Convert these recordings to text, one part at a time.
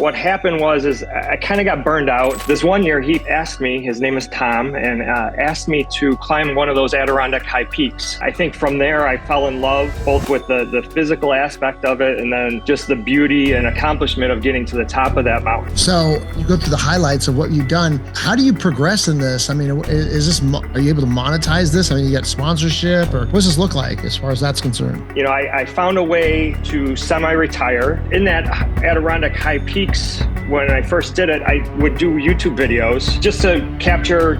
what happened is I kind of got burned out. This one year, he asked me, his name is Tom, and asked me to climb one of those Adirondack high peaks. I think from there, I fell in love both with the physical aspect of it and then just the beauty and accomplishment of getting to the top of that mountain. So you go through the highlights of what you've done. How do you progress in this? I mean, are you able to monetize this? I mean, you got sponsorship, or what does this look like as far as that's concerned? You know, I found a way to semi-retire. In that Adirondack high peaks, when I first did it, I would do YouTube videos just to capture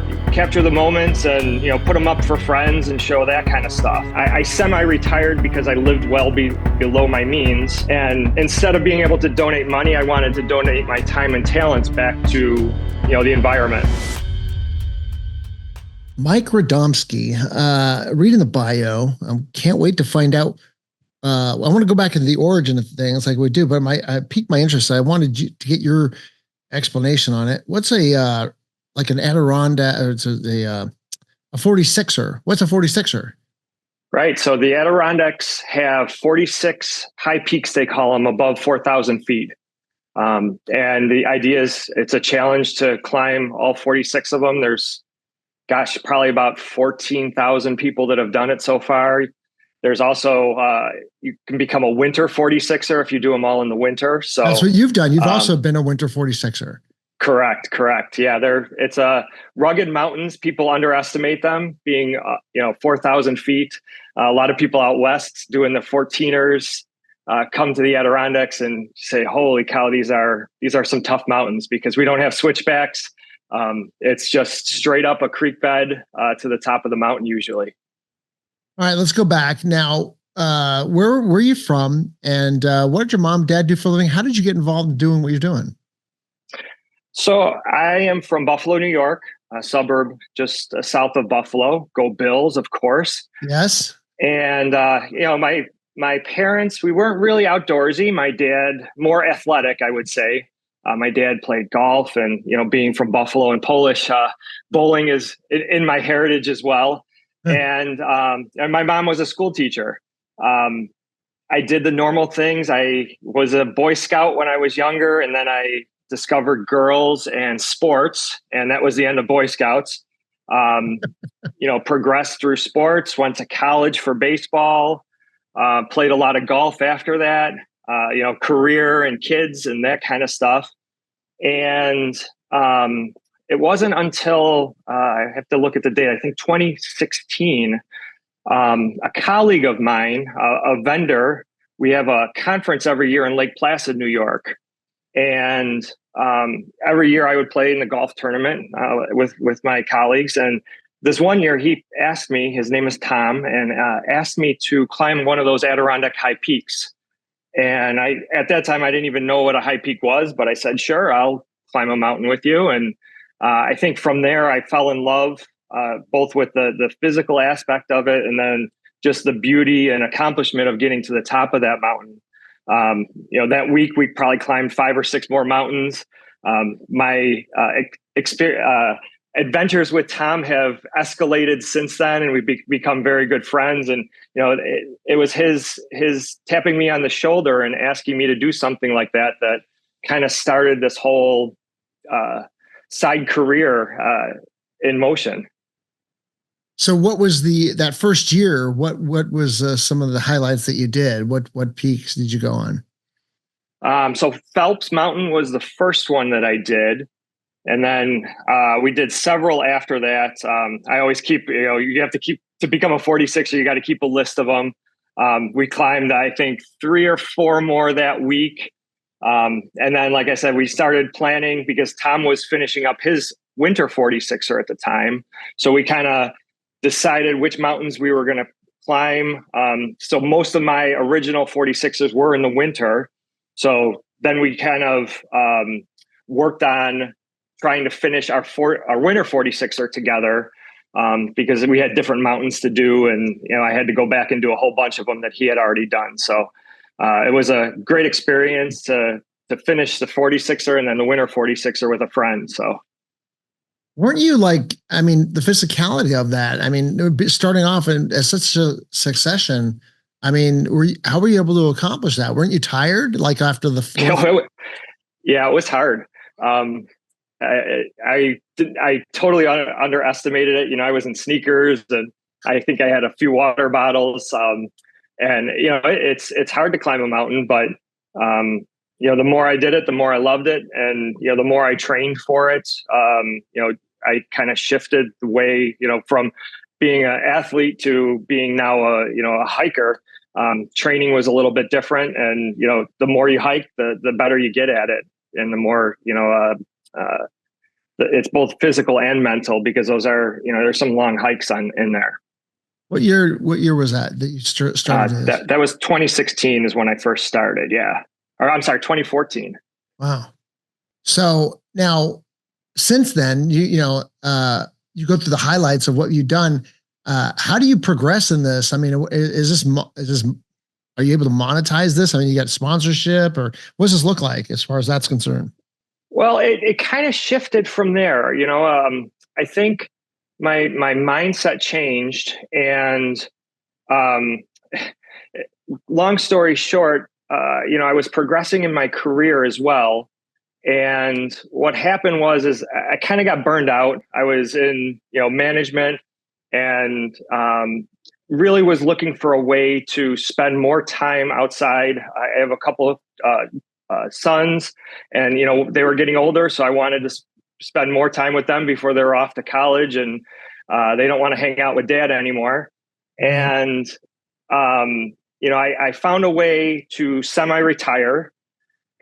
the moments and, you know, put them up for friends and show that kind of stuff. I semi-retired because I lived well below my means. And instead of being able to donate money, I wanted to donate my time and talents back to, you know, the environment. Mike Rodomski, reading the bio, I can't wait to find out. I want to go back into the origin of things like we do, but I piqued my interest. I wanted to get your explanation on it. What's like an Adirondack, or it's a 46er? What's a 46er? Right. So the Adirondacks have 46 high peaks, they call them, above 4,000 feet. And the idea is it's a challenge to climb all 46 of them. There's, probably about 14,000 people that have done it so far. There's also, you can become a winter 46er if you do them all in the winter. So that's what you've done. You've also been a winter 46er. Correct. Yeah, it's rugged mountains. People underestimate them being, 4,000 feet. A lot of people out west doing the 14ers come to the Adirondacks and say, "Holy cow, these are some tough mountains," because we don't have switchbacks. It's just straight up a creek bed to the top of the mountain usually. All right, let's go back now. Where were you from, and what did your mom and dad do for a living? How did you get involved in doing what you're doing? So I am from Buffalo, New York, a suburb just south of Buffalo. Go Bills, of course. Yes. And my parents, we weren't really outdoorsy. My dad, more athletic, I would say. My dad played golf, and being from Buffalo and Polish, bowling is in my heritage as well. And my mom was a school teacher. I did the normal things. I was a Boy Scout when I was younger, and then I discovered girls and sports, and that was the end of Boy Scouts. Progressed through sports, went to college for baseball, played a lot of golf after that, career and kids and that kind of stuff. And it wasn't until I have to look at the date, I think 2016, a colleague of mine, a vendor, we have a conference every year in Lake Placid, New York. And every year I would play in the golf tournament with my colleagues. And this one year he asked me, his name is Tom, and asked me to climb one of those Adirondack high peaks. And at that time, I didn't even know what a high peak was, but I said, sure, I'll climb a mountain with you. And I think from there, I fell in love both with the physical aspect of it and then just the beauty and accomplishment of getting to the top of that mountain. That week we probably climbed 5 or 6 more mountains. My adventures with Tom have escalated since then, and we've become very good friends. And it was his tapping me on the shoulder and asking me to do something like that kind of started this whole side career in motion. So what was that first year? What was some of the highlights that you did? What peaks did you go on? So Phelps Mountain was the first one that I did. And then we did several after that. I always keep, you have to to become a 46er, you got to keep a list of them. We climbed, I think, 3 or 4 more that week. And then, like I said, we started planning because Tom was finishing up his winter 46er at the time. So we kind of decided which mountains we were going to climb. So most of my original 46ers were in the winter. So then we kind of worked on trying to finish our winter 46er together because we had different mountains to do. And, I had to go back and do a whole bunch of them that he had already done. So it was a great experience to finish the 46er and then the winter 46er with a friend. So. Weren't you the physicality of that? Starting off as such a succession, how were you able to accomplish that? Weren't you tired after the fourth? Yeah, it was hard. Um, I totally underestimated it. I was in sneakers, and I think I had a few water bottles. And it's hard to climb a mountain, but the more I did it, the more I loved it, and the more I trained for it. I kind of shifted the way, from being an athlete to being now a hiker. Training was a little bit different, and the more you hike, the better you get at it, and the more it's both physical and mental, because those are there's some long hikes in there. What year was that you started? That was 2016 is when I first started. Yeah, or I'm sorry, 2014. Wow. So now, since then, you go through the highlights of what you've done. How do you progress in this? I mean, is this? Are you able to monetize this? I mean, you got sponsorship, or what does this look like as far as that's concerned? Well, it kind of shifted from there. I think my mindset changed, and long story short, I was progressing in my career as well. And what happened is I kind of got burned out. I was in, management, and really was looking for a way to spend more time outside. I have a couple of sons, and, they were getting older. So I wanted to spend more time with them before they were off to college, and they don't want to hang out with dad anymore. And, I found a way to semi-retire.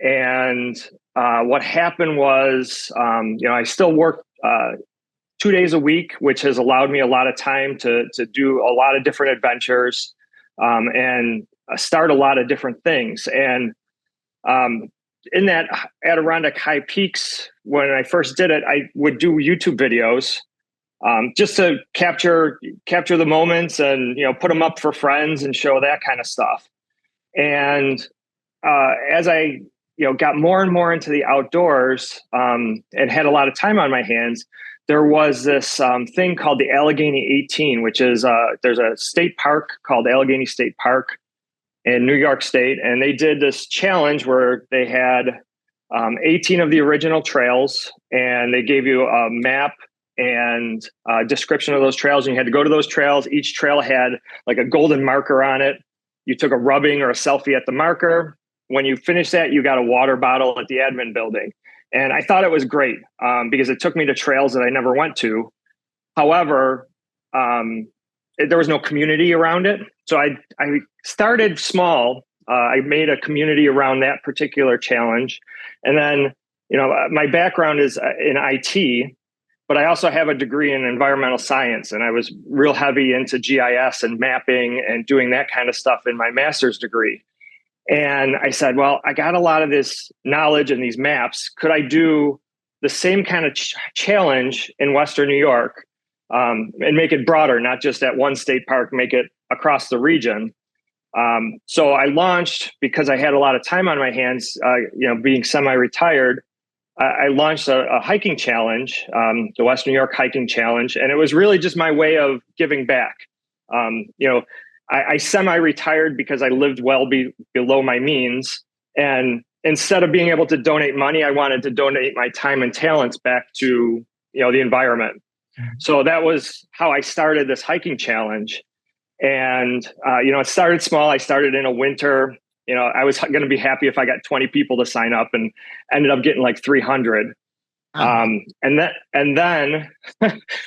And what happened was, I still work 2 days a week, which has allowed me a lot of time to do a lot of different adventures, and start a lot of different things. And in that Adirondack High Peaks, when I first did it, I would do YouTube videos, just to capture the moments, and put them up for friends and show that kind of stuff. And as I got more and more into the outdoors, and had a lot of time on my hands, there was this thing called the Allegheny 18, which is there's a state park called Allegheny State Park in New York State, and they did this challenge where they had 18 of the original trails, and they gave you a map and a description of those trails, and you had to go to those trails. Each trail had like a golden marker on it. You took a rubbing or a selfie at the marker. When you finished that, you got a water bottle at the admin building. And I thought it was great, because it took me to trails that I never went to. However, there was no community around it. So I started small. I made a community around that particular challenge. And then, my background is in IT, but I also have a degree in environmental science. And I was real heavy into GIS and mapping and doing that kind of stuff in my master's degree. And I said, well, I got a lot of this knowledge and these maps. Could I do the same kind of challenge in Western New York, and make it broader, not just at one state park, make it across the region? So I launched, because I had a lot of time on my hands, being semi-retired, I launched a hiking challenge, the West New York Hiking Challenge. And it was really just my way of giving back. I semi-retired because I lived well below my means. And instead of being able to donate money, I wanted to donate my time and talents back to, the environment. So that was how I started this hiking challenge. And, it started small. I started in a winter. I was going to be happy if I got 20 people to sign up, and ended up getting like 300. And then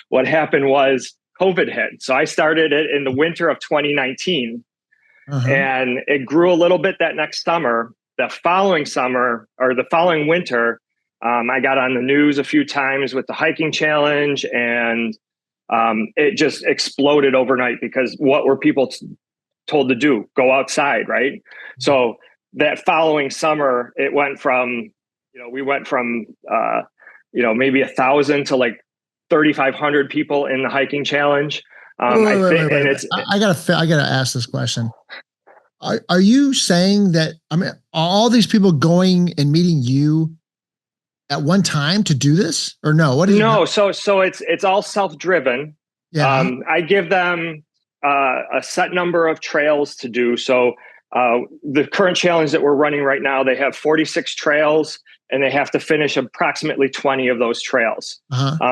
what happened was COVID hit. So I started it in the winter of 2019, and it grew a little bit that next summer. The following summer, or the following winter, I got on the news a few times with the hiking challenge, and it just exploded overnight, because what were people told to do? Go outside, right? So that following summer, it went from, we went from, maybe 1,000 to like 3,500 people in the hiking challenge. I gotta ask this question. Are you saying that, I mean, all these people going and meeting you at one time to do this, or no? What is no? So it's all self-driven. Yeah. I give them a set number of trails to do. So The current challenge that we're running right now, they have 46 trails and they have to finish approximately 20 of those trails.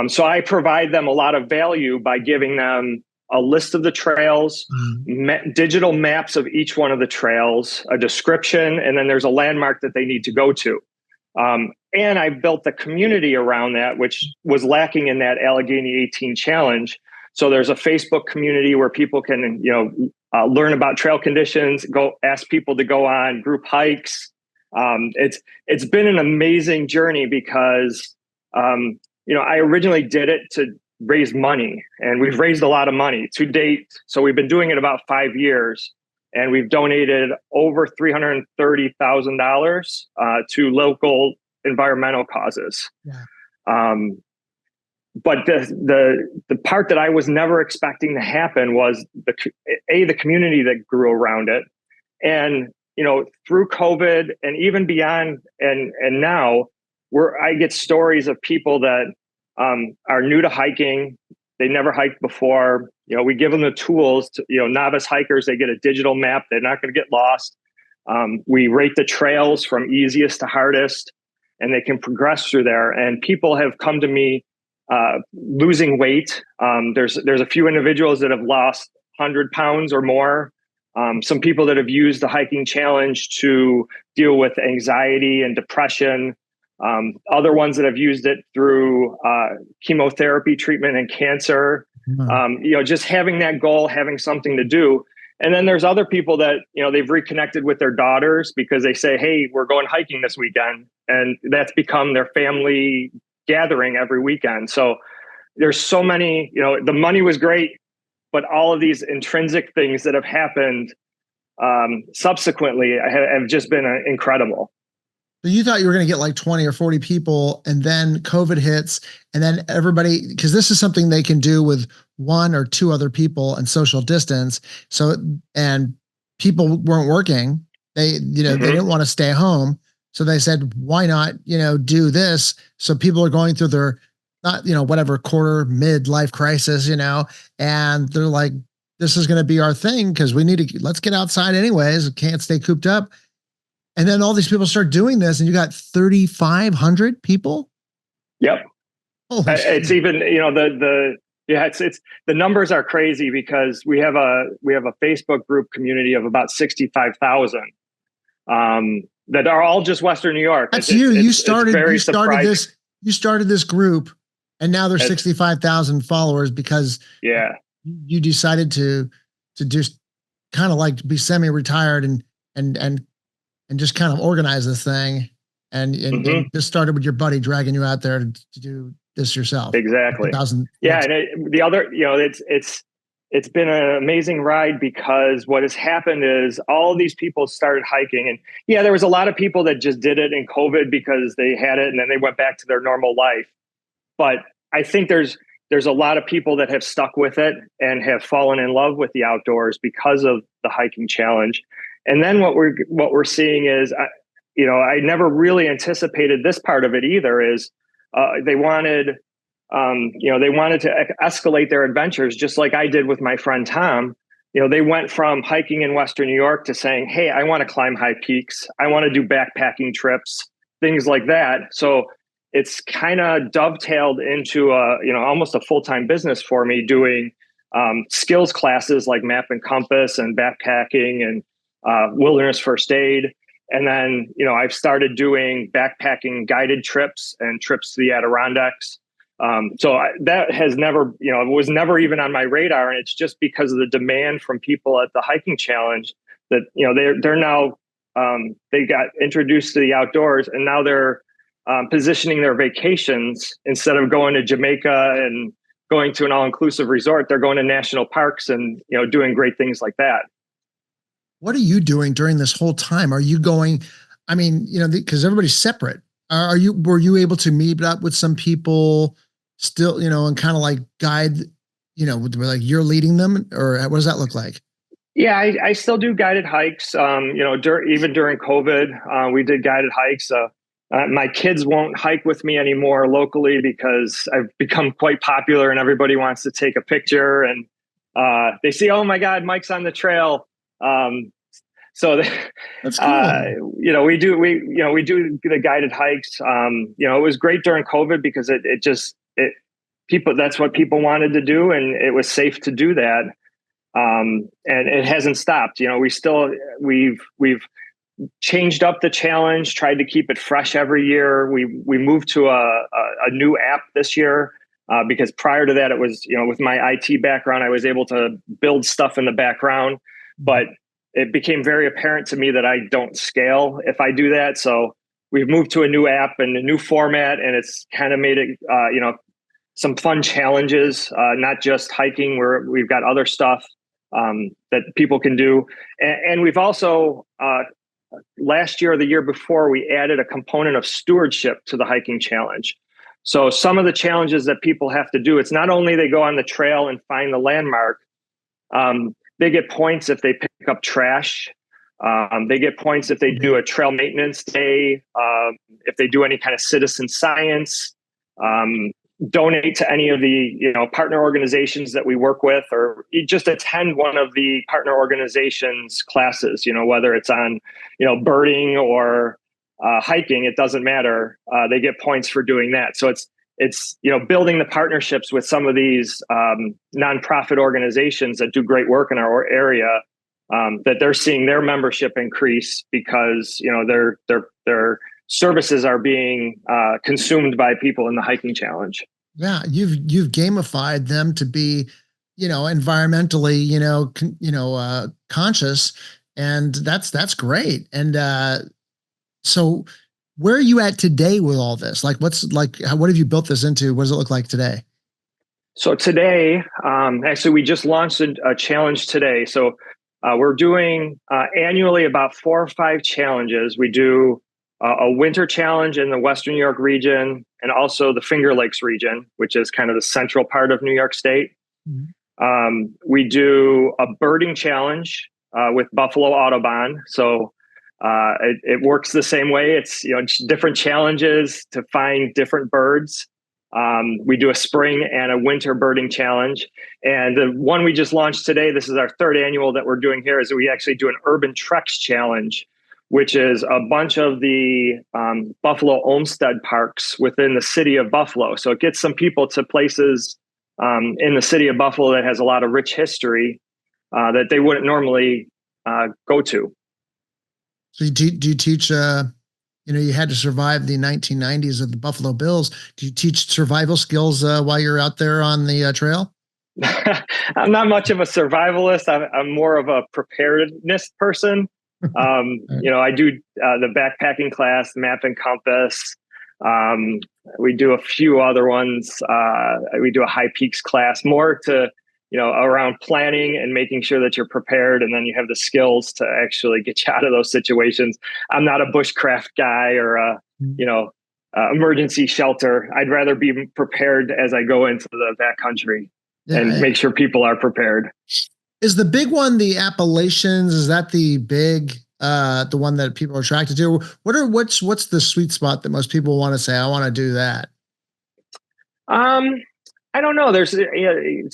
So I provide them a lot of value by giving them a list of the trails, digital maps of each one of the trails, a description, and then there's a landmark that they need to go to. And I built the community around that, which was lacking in that Allegheny 18 challenge. So there's a Facebook community where people can, learn about trail conditions, go ask people to go on group hikes. It's been an amazing journey because, I originally did it to raise money, and we've raised a lot of money to date. So we've been doing it about 5 years, and we've donated over $330,000 to local environmental causes. Yeah. But the part that I was never expecting to happen was the community that grew around it, and through COVID and even beyond, and now I get stories of people that are new to hiking. They never hiked before. We give them the tools to, novice hikers, they get a digital map. They're not going to get lost. We rate the trails from easiest to hardest, and they can progress through there. And people have come to me losing weight. There's a few individuals that have lost 100 pounds or more. Some people that have used the hiking challenge to deal with anxiety and depression. Other ones that have used it through chemotherapy treatment and cancer. Just having that goal, having something to do. And then there's other people that, they've reconnected with their daughters because they say, hey, we're going hiking this weekend. And that's become their family gathering every weekend. So there's so many, the money was great, but all of these intrinsic things that have happened subsequently have just been incredible. So you thought you were going to get like 20 or 40 people, and then COVID hits, and then everybody, because this is something they can do with 1 or 2 other people and social distance. So, and people weren't working. They, they didn't want to stay home. So they said, why not, do this? So people are going through their, not, whatever quarter midlife crisis, and they're like, this is going to be our thing because we need to, let's get outside anyways. Can't stay cooped up. And then all these people start doing this, and you got 3,500 people. Yep. It's even, it's the numbers are crazy because we have a Facebook group community of about 65,000 that are all just Western New York. That's you started this group, and now there's 65,000 followers because you decided to just kind of like be semi-retired and just kind of organize this thing, and just started with your buddy dragging you out there to do this yourself. Exactly. Yeah. And the other, it's been an amazing ride because what has happened is all these people started hiking, and there was a lot of people that just did it in COVID because they had it and then they went back to their normal life. But I think there's a lot of people that have stuck with it and have fallen in love with the outdoors because of the hiking challenge. And then what we're seeing is, I never really anticipated this part of it either. Is they wanted to escalate their adventures, just like I did with my friend Tom. They went from hiking in Western New York to saying, hey, I want to climb high peaks. I want to do backpacking trips, things like that. So it's kind of dovetailed into almost a full-time business for me, doing skills classes like map and compass and backpacking and wilderness first aid. And then, I've started doing backpacking guided trips and trips to the Adirondacks. That has never, was never even on my radar. And it's just because of the demand from people at the hiking challenge that, they're now, they got introduced to the outdoors, and now they're positioning their vacations. Instead of going to Jamaica and going to an all-inclusive resort, they're going to national parks and, doing great things like that. What are you doing during this whole time? Are you going, because everybody's separate. Were you able to meet up with some people still, and kind of like guide, like you're leading them, or what does that look like? Yeah, I still do guided hikes. Even during COVID, we did guided hikes. My kids won't hike with me anymore locally because I've become quite popular and everybody wants to take a picture, and they see, oh my God, Mike's on the trail. So, That's cool. we do the guided hikes. It was great during COVID because that's what people wanted to do, and it was safe to do that. And it hasn't stopped. We've changed up the challenge, tried to keep it fresh every year. We moved to a new app this year. Because prior to that, it was, with my IT background, I was able to build stuff in the background, but it became very apparent to me that I don't scale if I do that. So we've moved to a new app and a new format, and it's kind of made it, some fun challenges, not just hiking, where we've got other stuff that people can do. And we've also, last year or the year before, we added a component of stewardship to the hiking challenge. So some of the challenges that people have to do, it's not only they go on the trail and find the landmark, they get points if they pick up trash. They get points if they do a trail maintenance day, if they do any kind of citizen science, donate to any of the partner organizations that we work with, or just attend one of the partner organizations classes, whether it's on birding or hiking, it doesn't matter. They get points for doing that. So it's building the partnerships with some of these nonprofit organizations that do great work in our area, that they're seeing their membership increase because their services are being consumed by people in the hiking challenge. Yeah, you've gamified them to be, environmentally, conscious, and that's great. And so, where are you at today with all this? Like, what have you built this into? What does it look like today? So today, actually, we just launched a challenge today. So we're doing annually about 4 or 5 challenges. We do a winter challenge in the Western New York region, and also the Finger Lakes region, which is kind of the central part of New York State. Mm-hmm. We do a birding challenge with Buffalo Audubon. So it works the same way. It's different challenges to find different birds. We do a spring and a winter birding challenge. And the one we just launched today, this is our 3rd annual that we're doing here, is we actually do an urban treks challenge, which is a bunch of the Buffalo Olmsted parks within the city of Buffalo. So it gets some people to places in the city of Buffalo that has a lot of rich history that they wouldn't normally go to. So do you teach, you had to survive the 1990s of the Buffalo Bills. Do you teach survival skills while you're out there on the trail? I'm not much of a survivalist. I'm more of a preparedness person. I do the backpacking class, map and compass. We do a few other ones. We do a high peaks class, more to around planning and making sure that you're prepared, and then you have the skills to actually get you out of those situations. I'm not a bushcraft guy or a emergency shelter. I'd rather be prepared as I go into the backcountry and make sure people are prepared. Is the big one the Appalachians? Is that the big the one that people are attracted to? What's the sweet spot that most people want to say, I want to do that? I don't know. There's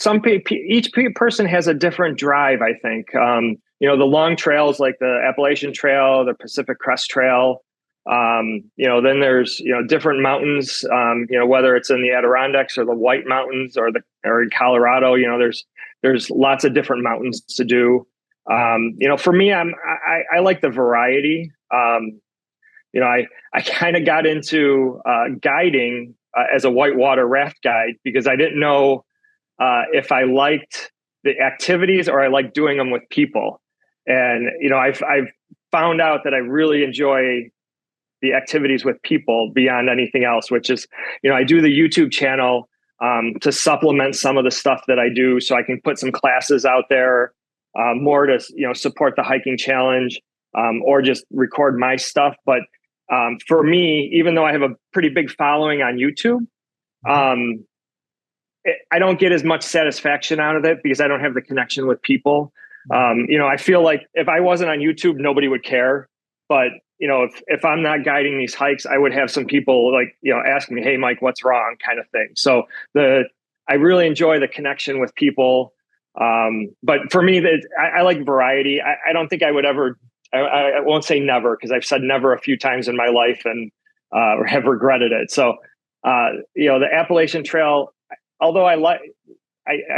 some people, each person has a different drive, I think. The long trails like the Appalachian Trail, the Pacific Crest Trail. Then there's, different mountains, whether it's in the Adirondacks or the White Mountains or in Colorado, there's lots of different mountains to do. For me, I like the variety. I kind of got into guiding as a whitewater raft guide because I didn't know if I liked the activities or I liked doing them with people. And, I've found out that I really enjoy the activities with people beyond anything else, which is, I do the YouTube channel to supplement some of the stuff that I do. So I can put some classes out there more to, support the hiking challenge or just record my stuff. But for me, even though I have a pretty big following on YouTube, I don't get as much satisfaction out of it because I don't have the connection with people. I feel like if I wasn't on YouTube, nobody would care. But, if I'm not guiding these hikes, I would have some people ask me, hey, Mike, what's wrong kind of thing. So I really enjoy the connection with people. But for me, I like variety. I don't think I would ever I won't say never, because I've said never a few times in my life and have regretted it. So, the Appalachian Trail, although I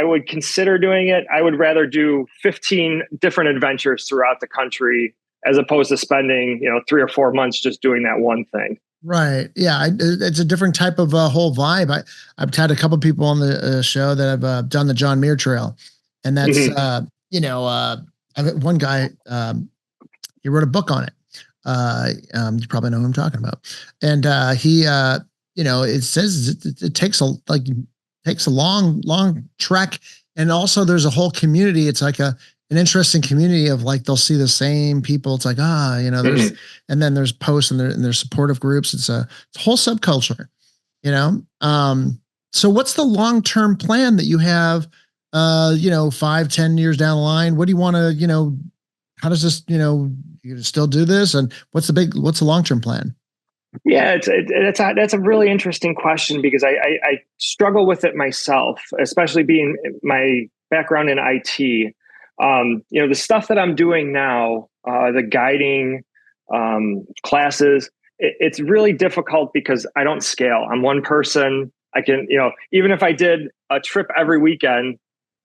would consider doing it, I would rather do 15 different adventures throughout the country as opposed to spending, 3 or 4 months just doing that one thing. Right. Yeah. It's a different type of whole vibe. I've had a couple people on the show that have done the John Muir Trail, and that's one guy. He wrote a book on it. You probably know who I'm talking about, and it says it takes a long trek, and also there's a whole community. It's like an interesting community of like they'll see the same people. It's like there's and then there's posts and there's supportive groups. It's a whole subculture, So what's the long-term plan that you have? 5-10 years down the line, what do you want to how does this you still do this, and what's the long-term plan? Yeah, that's a really interesting question, because I struggle with it myself, especially being my background in IT. The stuff that I'm doing now, the guiding classes, it's really difficult because I don't scale. I'm one person. I can, even if I did a trip every weekend,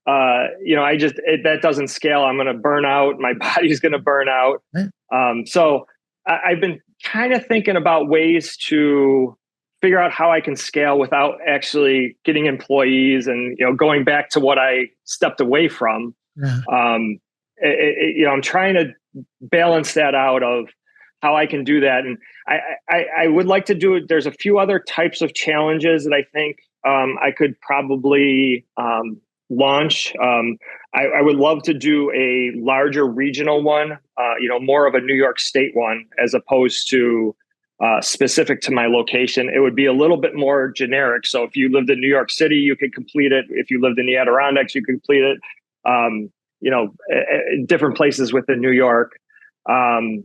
that doesn't scale. I'm going to burn out. My body's going to burn out. So I've been kind of thinking about ways to figure out how I can scale without actually getting employees and, going back to what I stepped away from. Yeah. I'm trying to balance that out of how I can do that. And I would like to do it. There's a few other types of challenges that I think I could probably launch. I would love to do a larger regional one, more of a New York State one, as opposed to specific to my location. It would be a little bit more generic. So if you lived in New York City, you could complete it. If you lived in the Adirondacks, you could complete it. Different places within New York. I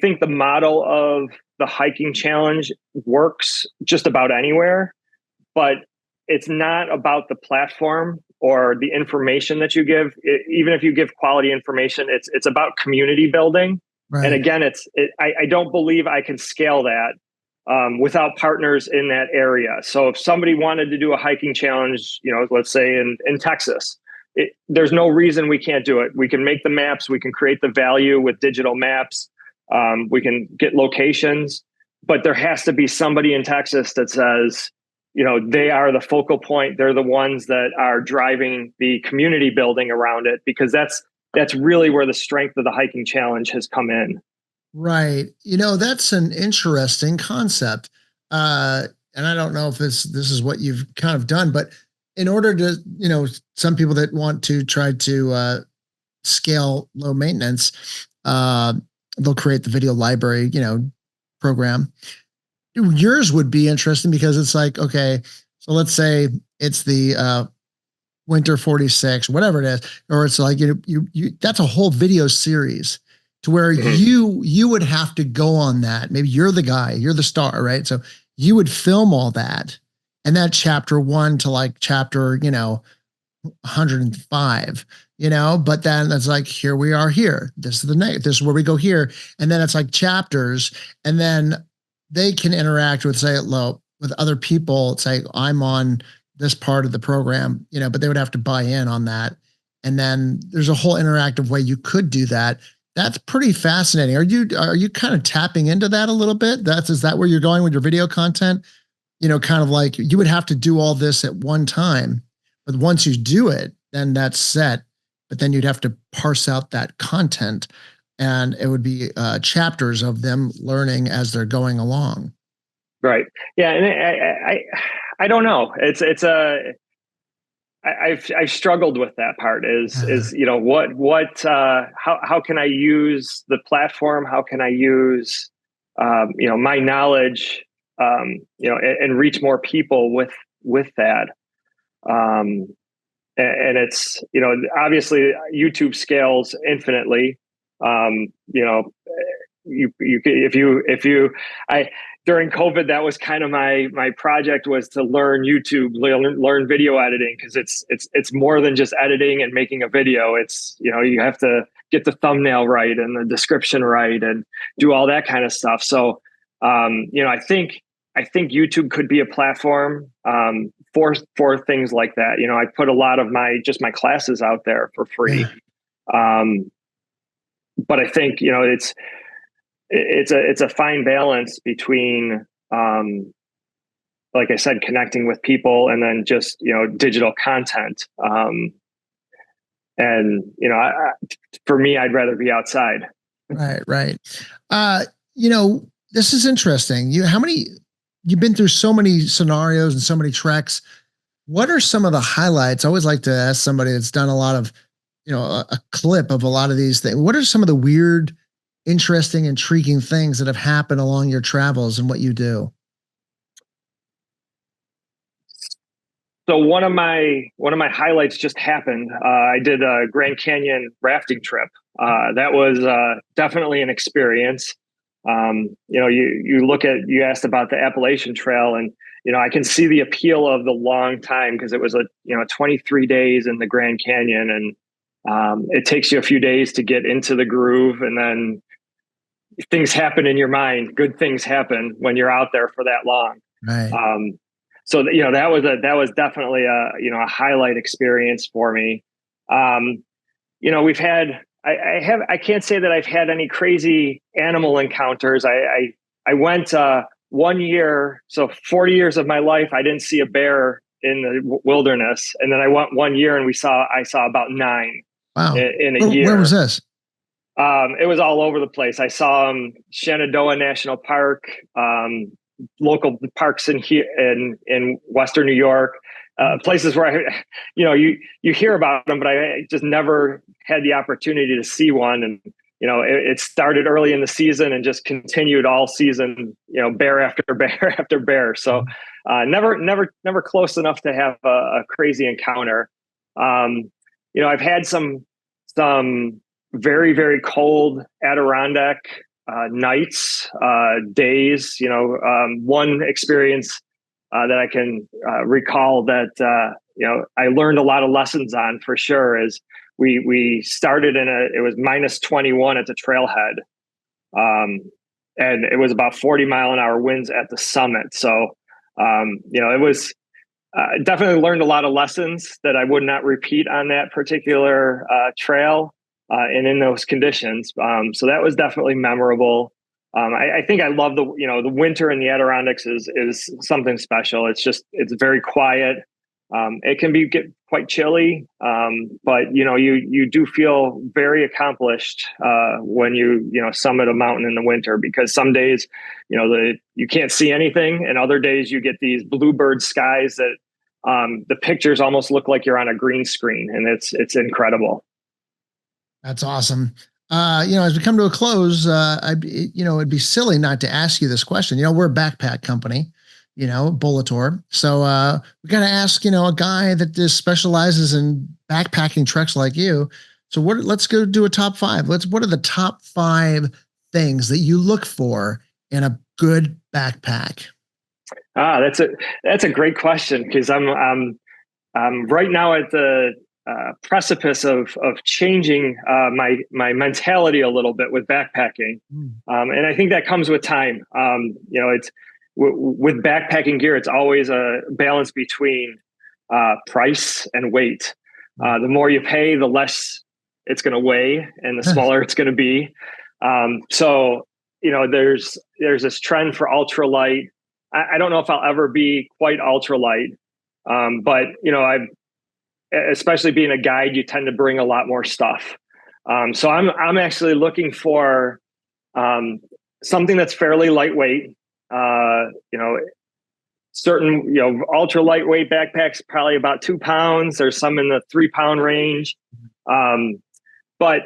think the model of the hiking challenge works just about anywhere, but it's not about the platform or the information that you give. Even if you give quality information, it's about community building. Right. And again, I don't believe I can scale that without partners in that area. So if somebody wanted to do a hiking challenge, let's say in Texas, there's no reason we can't do it. We can make the maps. We can create the value with digital maps. We can get locations, but there has to be somebody in Texas that says, they are the focal point. They're the ones that are driving the community building around it, because that's really where the strength of the hiking challenge has come in. Right. That's an interesting concept. And I don't know if this is what you've kind of done, but in order to, some people that want to try to scale low maintenance, they'll create the video library, program. Yours would be interesting because it's like, okay, so let's say it's the winter 46, whatever it is, or it's like, you that's a whole video series to where you would have to go on that. Maybe you're the guy, you're the star, right? So you would film all that, and that chapter 1 to like chapter, 105, but then it's like, here we are here. This is this is where we go here. And then it's like chapters, and then they can interact with, say, with other people. Say, I'm on this part of the program, but they would have to buy in on that. And then there's a whole interactive way you could do that. That's pretty fascinating. Are you kind of tapping into that a little bit? Is that where you're going with your video content? Kind of like you would have to do all this at one time, but once you do it, then that's set. But then you'd have to parse out that content, and it would be chapters of them learning as they're going along. Right. Yeah. And I don't know. I've struggled with that part is how can I use the platform? How can I use, my knowledge, and reach more people with that. And it's, obviously YouTube scales infinitely. I during COVID, that was kind of my project, was to learn YouTube, learn video editing, because it's more than just editing and making a video. It's, you have to get the thumbnail right and the description right and do all that kind of stuff. So I think YouTube could be a platform for things like that. I put a lot of my classes out there for free. Yeah. But I think, it's a fine balance between, like I said, connecting with people and then just, digital content. For me, I'd rather be outside. Right. This is interesting. You've been through so many scenarios and so many treks. What are some of the highlights? I always like to ask somebody that's done a lot of, a clip of a lot of these things. What are some of the weird, interesting, intriguing things that have happened along your travels and what you do? So one of my highlights just happened. I did a Grand Canyon rafting trip. That was definitely an experience. You asked about the Appalachian Trail, and I can see the appeal of the long time, because it was 23 days in the Grand Canyon, and it takes you a few days to get into the groove, and then things happen in your mind. Good things happen when you're out there for that long. Right. So that was definitely a highlight experience for me. We've had. I can't say that I've had any crazy animal encounters. I went 1 year, so 40 years of my life, I didn't see a bear in the wilderness, and then I went 1 year and I saw about 9. Wow. in a year. Where was this? It was all over the place. I saw Shenandoah National Park, local parks in Western New York, places where you hear about them, but I just never had the opportunity to see one. And it started early in the season and just continued all season. Bear after bear after bear. So never close enough to have a crazy encounter. I've had some very, very cold Adirondack nights, days. One experience that I can recall that I learned a lot of lessons on, for sure, is we started it was -21 at the trailhead, and it was about 40-mile-an-hour winds at the summit. So it was definitely learned a lot of lessons that I would not repeat on that particular trail. And in those conditions. So that was definitely memorable. I think I love the winter in the Adirondacks is something special. It's very quiet. It can get quite chilly, but you do feel very accomplished when you summit a mountain in the winter, because some days you can't see anything, and other days you get these bluebird skies that the pictures almost look like you're on a green screen, and it's incredible. That's awesome. As we come to a close, it'd be silly not to ask you this question. We're a backpack company, Bullator. So we got to ask, a guy that just specializes in backpacking treks like you. So let's go do a top 5. What are the top 5 things that you look for in a good backpack? That's a great question, because I'm right now at the precipice of changing my mentality a little bit with backpacking, and I think that comes with time. It's with backpacking gear, it's always a balance between price and weight. The more you pay, the less it's going to weigh, and the smaller it's going to be. So there's this trend for ultralight. I don't know if I'll ever be quite ultralight, but especially being a guide, you tend to bring a lot more stuff. So I'm actually looking for something that's fairly lightweight. Certain ultra lightweight backpacks, probably about 2 pounds. There's some in the 3-pound range. But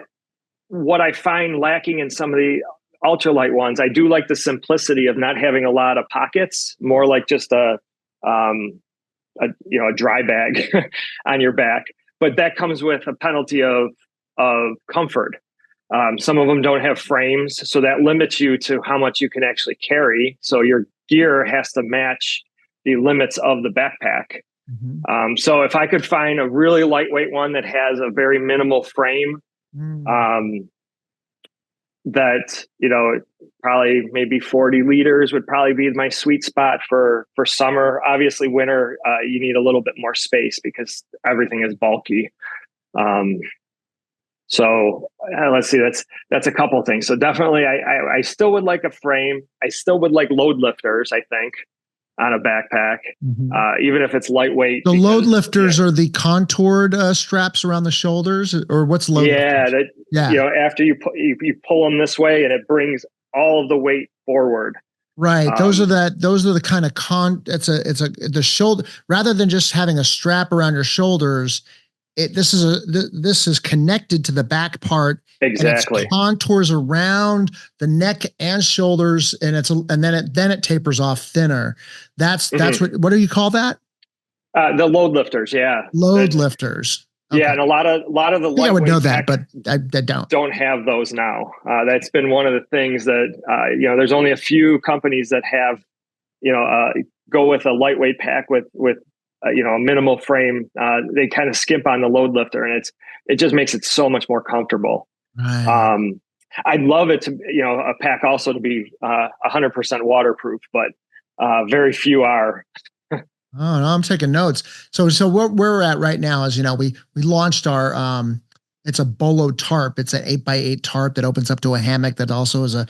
what I find lacking in some of the ultralight ones, I do like the simplicity of not having a lot of pockets, more like just a dry bag on your back. But that comes with a penalty of comfort. Some of them don't have frames, so that limits you to how much you can actually carry. So your gear has to match the limits of the backpack. So if I could find a really lightweight one that has a very minimal frame, that, probably maybe 40 liters would probably be my sweet spot for summer. Obviously winter, you need a little bit more space because everything is bulky. So let's see, that's a couple things. So definitely I still would like a frame. I still would like load lifters, I think, on a backpack, even if it's lightweight. The load lifters are the contoured straps around the shoulders, or what's load lifters? After you pull them this way and it brings all of the weight forward. Right. Those are the kind of the shoulder, rather than just having a strap around your shoulders. This is connected to the back part. Exactly. And it's contours around the neck and shoulders, and then it tapers off thinner. That's what do you call that? The load lifters. Yeah. Load lifters. Okay. Yeah, and a lot of the I would know that, but I don't have those now. That's been one of the things that there's only a few companies that have go with a lightweight pack with a minimal frame. They kind of skimp on the load lifter, and it just makes it so much more comfortable. Right. I'd love it to a pack also to be 100% waterproof, but very few are. Oh no, I'm taking notes. So where we're at right now is, we launched our it's a Bolo tarp. It's an 8x8 tarp that opens up to a hammock that also is a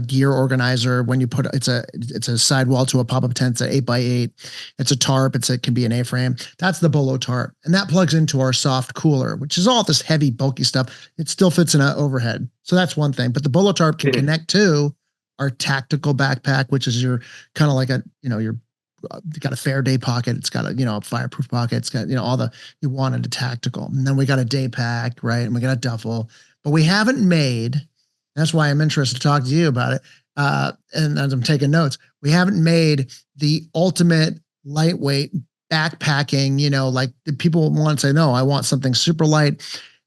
gear organizer. When you put it's a sidewall to a pop-up tent. It's an 8x8. It's a tarp. It can be an A-frame. That's the Bolo tarp, and that plugs into our soft cooler, which is all this heavy, bulky stuff. It still fits in an overhead, so that's one thing. But the Bolo tarp can connect to our tactical backpack, which is your kind of like it's got a Faraday pocket. It's got a fireproof pocket. It's got, all you wanted a tactical. And then we got a day pack, right? And we got a duffel, but we haven't made, that's why I'm interested to talk to you about it. And as I'm taking notes, we haven't made the ultimate lightweight backpacking, like people want to say, no, I want something super light.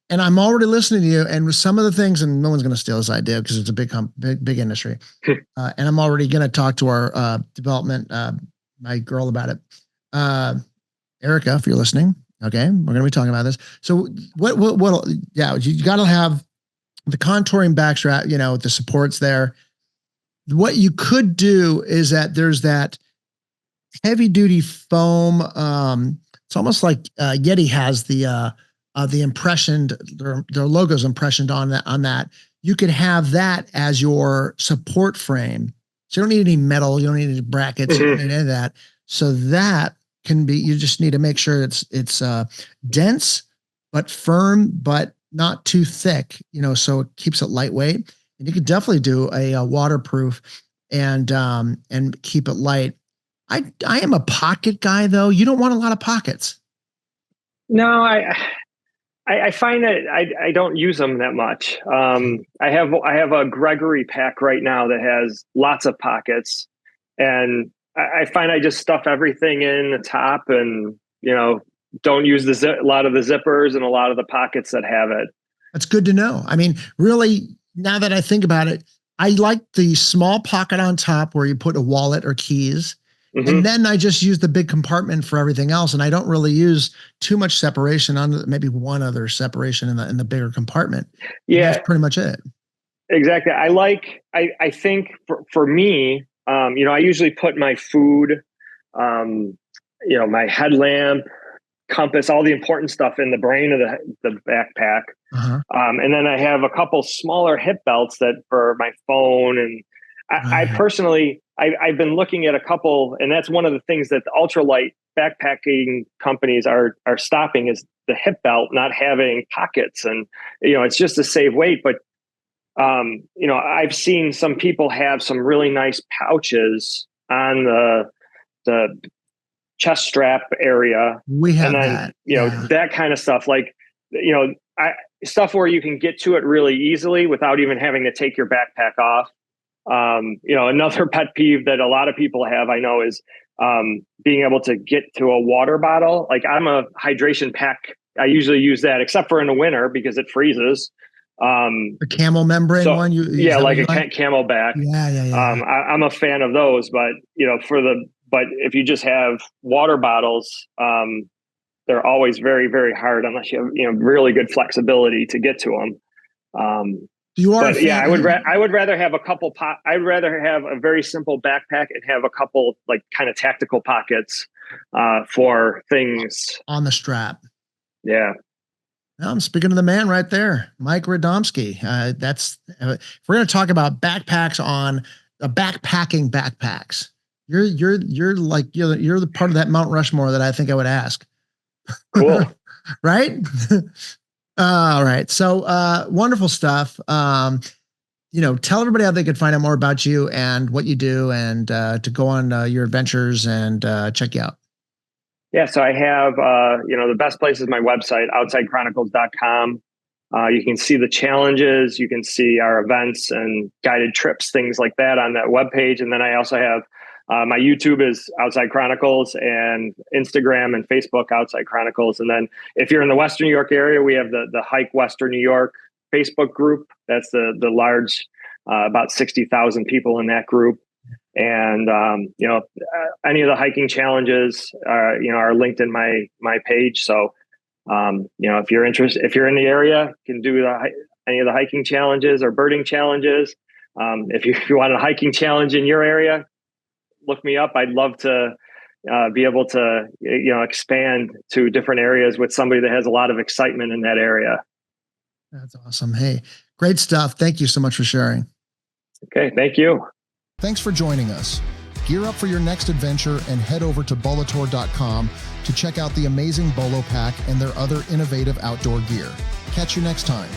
And I'm already listening to you, and with some of the things, and no one's going to steal this idea because it's a big industry. And I'm already going to talk to our development my girl about it. Erica, if you're listening, okay, we're going to be talking about this. So you got to have the contouring backstrap, the supports there. What you could do is that there's that heavy duty foam. It's almost like Yeti has the impressioned, their logo's impressioned on that. You could have that as your support frame. So you don't need any metal. You don't need any brackets. You don't need any of that. So that can be, you just need to make sure it's dense, but firm, but not too thick, so it keeps it lightweight. And you could definitely do a waterproof and keep it light. I am a pocket guy though. You don't want a lot of pockets. No, I find that I don't use them that much. I have a Gregory pack right now that has lots of pockets, and I find I just stuff everything in the top, and don't use a lot of the zippers and a lot of the pockets that have it. That's good to know. I mean, really, now that I think about it, I like the small pocket on top where you put a wallet or keys. And then I just use the big compartment for everything else. And I don't really use too much separation on maybe one other separation in the bigger compartment. Yeah. And that's pretty much it. Exactly. I think for me, I usually put my food, my headlamp, compass, all the important stuff in the brain of the backpack. And then I have a couple smaller hip belts that for my phone. And I personally, I've been looking at a couple, and that's one of the things that the ultralight backpacking companies are stopping is the hip belt not having pockets. And, it's just to save weight. But, I've seen some people have some really nice pouches on the chest strap area. We have that. That kind of stuff, like, stuff where you can get to it really easily without even having to take your backpack off. Another pet peeve that a lot of people have, I know, is being able to get to a water bottle. Like, I'm a hydration pack. I usually use that, except for in the winter because it freezes. The camel membrane one. Yeah, like a Camelback. Yeah. I'm a fan of those, but but if you just have water bottles, they're always very, very hard unless you have, really good flexibility to get to them. I would rather have a couple I'd rather have a very simple backpack and have a couple like kind of tactical pockets for things on the strap. Yeah. I'm speaking to the man right there, Mike Rodomski. If we're going to talk about backpacks on backpacking backpacks. You're the part of that Mount Rushmore that I think I would ask. Cool. Right? All right. So wonderful stuff. Tell everybody how they could find out more about you and what you do, and to go on your adventures and check you out. Yeah, so I have, the best place is my website, OutsideChronicles.com. You can see the challenges, you can see our events and guided trips, things like that on that webpage. And then I also have my YouTube is Outside Chronicles, and Instagram and Facebook Outside Chronicles. And then if you're in the Western New York area, we have the Hike Western New York Facebook group. That's the large, about 60,000 people in that group. And, any of the hiking challenges, are linked in my page. So, if you're interested, if you're in the area, you can do any of the hiking challenges or birding challenges. If you want a hiking challenge in your area, look me up. I'd love to be able to, expand to different areas with somebody that has a lot of excitement in that area. That's awesome. Hey, great stuff. Thank you so much for sharing. Okay. Thank you. Thanks for joining us. Gear up for your next adventure and head over to bolotour.com to check out the amazing Bolo Pack and their other innovative outdoor gear. Catch you next time.